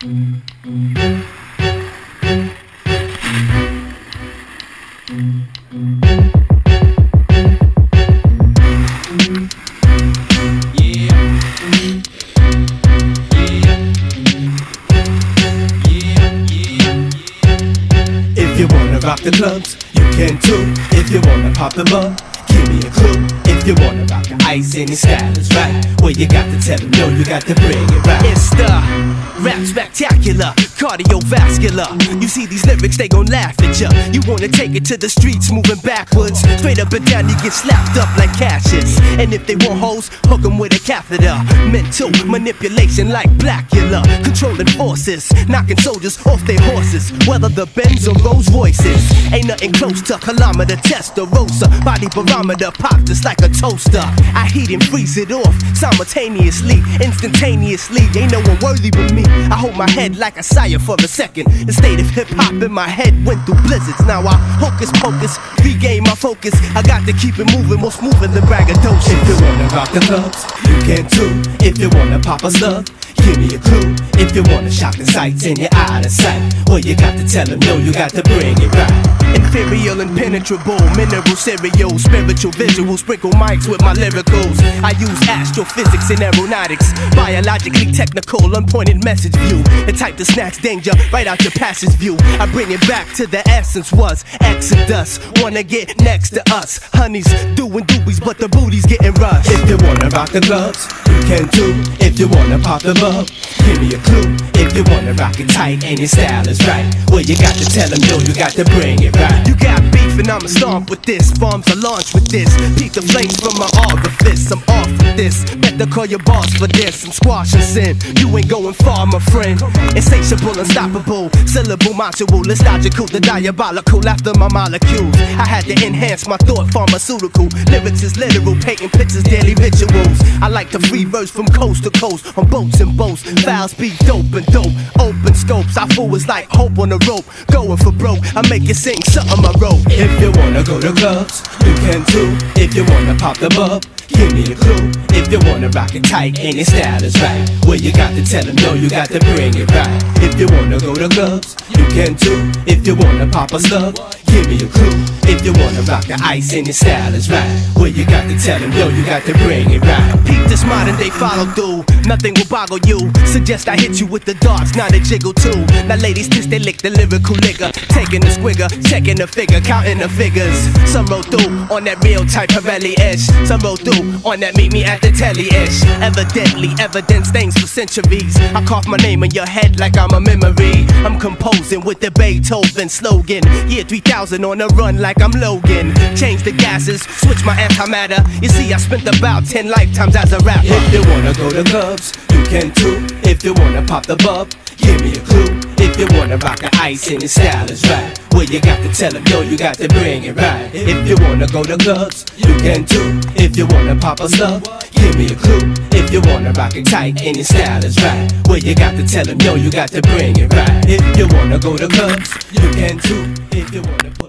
If you wanna rock the clubs, you can too. If you wanna pop them up, give me a clue. If you wanna rock the ice and your style is right, well you got to tell them no, you got to bring it right. It's the rap spectacular, cardiovascular. You see these lyrics, they gon' laugh at ya. You wanna take it to the streets, moving backwards. Straight up and down, you get slapped up like Cassius. And if they want hoes, hook them with a catheter. Mental manipulation like Blackula. Controlling forces, knocking soldiers off their horses. Whether the Benz or Rolls Royces, ain't nothing close to kilometer Testarossa. Body barometer pop just like a toaster. I heat and freeze it off simultaneously, instantaneously. Ain't no one worthy but me. I hold my head like a sire for a second. The state of hip-hop in my head went through blizzards. Now I hocus pocus, regain my focus. I got to keep it moving, more smoother than braggadocious. If you wanna rock the clubs, you can too. If you wanna pop a slug, give me a clue. If you wanna shock the sights and you're out of sight, well you got to tell them no, you got to bring it right. Inferior, impenetrable, mineral cereals, spiritual visuals, sprinkle mics with my lyricals. I use astrophysics and aeronautics, biologically technical, unpointed message view. The type that snacks danger right out your passage view. I bring it back to the essence was Exodus. Wanna get next to us, honeys doing doobies, but the booty's getting rushed. If you wanna rock the clubs, you can too. If you wanna pop them up, give me a clue. If you wanna rock it tight and your style is right, well you got to tell them no, you got to bring it right. You got beef and I'ma stomp with this. Bombs are launched with this. Peek the flames from my orifice. I'm off with this. Better call your boss for this. I'm squashing sin. You ain't going far, my friend. Insatiable, unstoppable. Syllable module. It's logical, the diabolical after my molecules. I had to enhance my thought, pharmaceutical. Lyrics is literal, painting pictures, daily rituals. I like the free verse from coast to coast. On boats and boats. Foul speed, dope and dope. Open scopes. I fool is like hope on a rope. Going for broke. I make you sing something I wrote. If you wanna go to clubs, you can too. If you wanna pop the bub, give me a clue. If you wanna rock it tight and your style is right, well you got to tell them no, you got to bring it right. If you wanna go to clubs, you can too. If you wanna pop a slug, give me a clue. If you wanna rock the ice and your style is right, well you got to tell them no, you got to bring it right. Peep this modern day follow through, nothing will boggle you. Suggest I hit you with the darts, not a jiggle too. Now ladies kiss they lick the lyrical liquor, taking the squigger, checking the figure, counting the figures. Some roll through on that real type Pirelli ish. Some roll through on that meet me at the telly-ish. Evidently, evidence stains for centuries. I carve my name in your head like I'm a memory. I'm composing with the Beethoven slogan. Year 3000 on a run like I'm Logan. Change the gases, switch my antimatter. You see I spent about 10 lifetimes as a rapper. If you wanna go to clubs, you can too. If you wanna pop the bub, give me a clue. If you wanna rock the ice and your style is right, well you got to tell them no, you got to bring it right. If you wanna go to clubs, you can too. If you wanna pop a slug, give me a clue. If you wanna rock it tight and your style is right, well you got to tell them no, you got to bring it right. If you wanna go to clubs, you can too. If you wanna pull